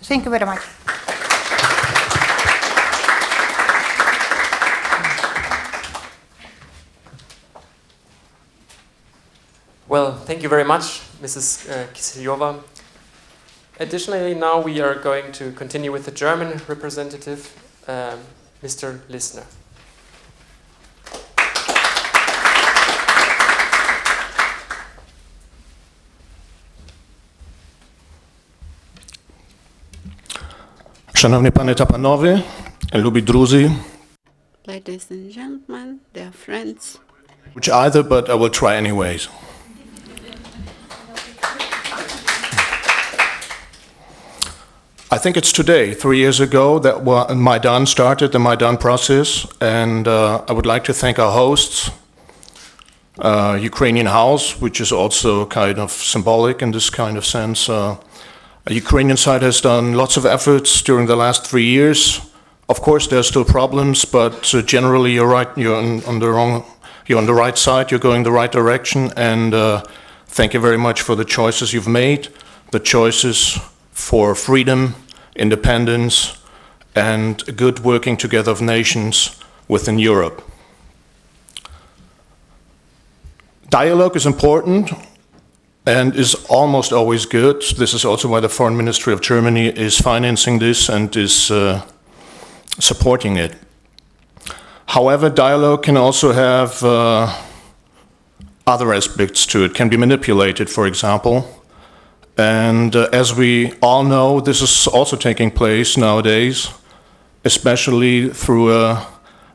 Thank you very much. Well, thank you very much, Mrs. Kiselyova. Additionally, now we are going to continue with the German representative, Mr. Lissner. Szanowni Panie ta Panowie, lubi druzy, Ladies and gentlemen, dear friends, which either, but I will try anyways. I think it's today, 3 years ago, that Maidan started, the Maidan process, and I would like to thank our hosts, Ukrainian House, which is also kind of symbolic in this kind of sense. The Ukrainian side has done lots of efforts during the last 3 years. Of course, there are still problems, but generally you're right. You're on the right side. You're going the right direction, and thank you very much for the choices you've made, the choices for freedom, independence, and a good working together of nations within Europe. Dialogue is important and is almost always good. This is also why the Foreign Ministry of Germany is financing this and is supporting it. However, dialogue can also have other aspects to it, can be manipulated, for example. And as we all know, this is also taking place nowadays, especially through a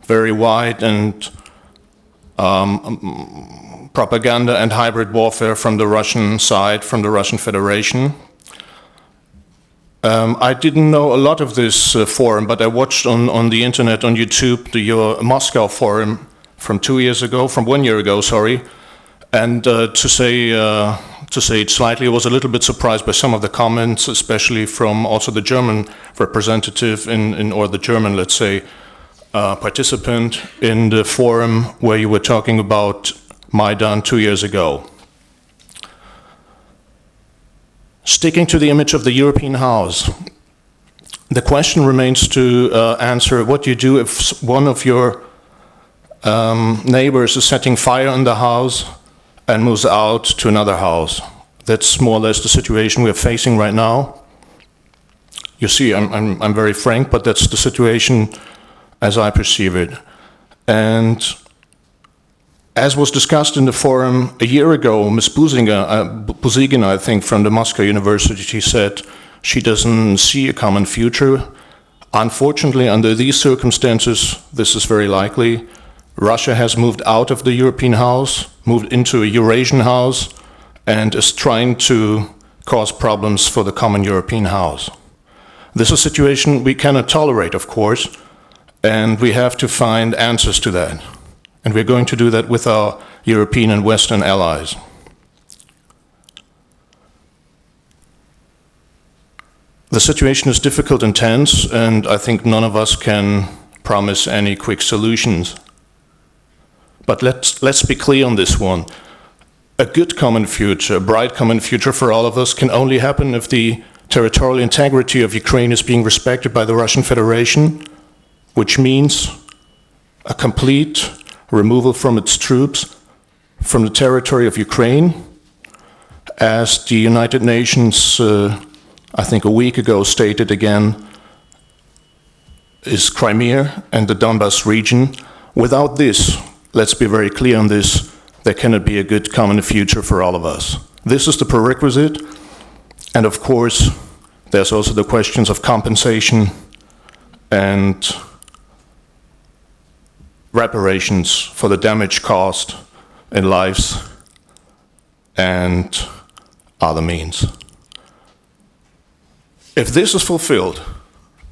very wide and propaganda and hybrid warfare from the Russian side, from the Russian Federation. I didn't know a lot of this forum, but I watched on the internet, on YouTube, the Moscow forum from 1 year ago, sorry. And to say it slightly, I was a little bit surprised by some of the comments, especially from also the German representative or the German, let's say, participant in the forum where you were talking about Maidan 2 years ago. Sticking to the image of the European House, the question remains to answer what you do if one of your neighbors is setting fire in the house and moves out to another house. That's more or less the situation we're facing right now. You see, I'm very frank, but that's the situation as I perceive it. And as was discussed in the forum a year ago, Ms. Buzygina, I think, from the Moscow University, she said she doesn't see a common future. Unfortunately, under these circumstances, this is very likely. Russia has moved out of the European House, moved into a Eurasian House, and is trying to cause problems for the common European House. This is a situation we cannot tolerate, of course, and we have to find answers to that. And we're going to do that with our European and Western allies. The situation is difficult and tense, and I think none of us can promise any quick solutions. But let's be clear on this one. A good common future, a bright common future for all of us can only happen if the territorial integrity of Ukraine is being respected by the Russian Federation, which means a complete removal from its troops from the territory of Ukraine. As the United Nations, I think a week ago, stated again, is Crimea and the Donbas region. Without this, let's be very clear on this, there cannot be a good common future for all of us. This is the prerequisite, and of course, there's also the questions of compensation and reparations for the damage caused in lives and other means. If this is fulfilled,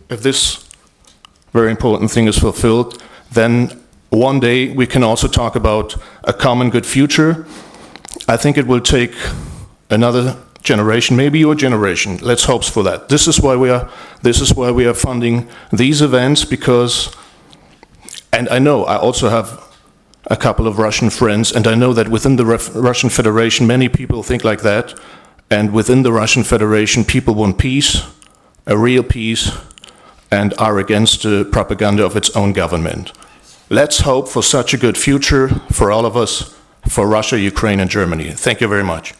if this very important thing is fulfilled, then one day we can also talk about a common good future. I think it will take another generation, maybe your generation. Let's hope for that. This is why we are funding these events, because, and I know I also have a couple of Russian friends, and I know that within the Russian Federation many people think like that, and within the Russian Federation people want peace, a real peace and are against the propaganda of its own government. Let's hope for such a good future for all of us, for Russia, Ukraine, and Germany. Thank you very much.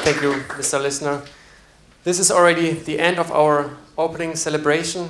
Thank you, Mr. Lissner. This is already the end of our opening celebration.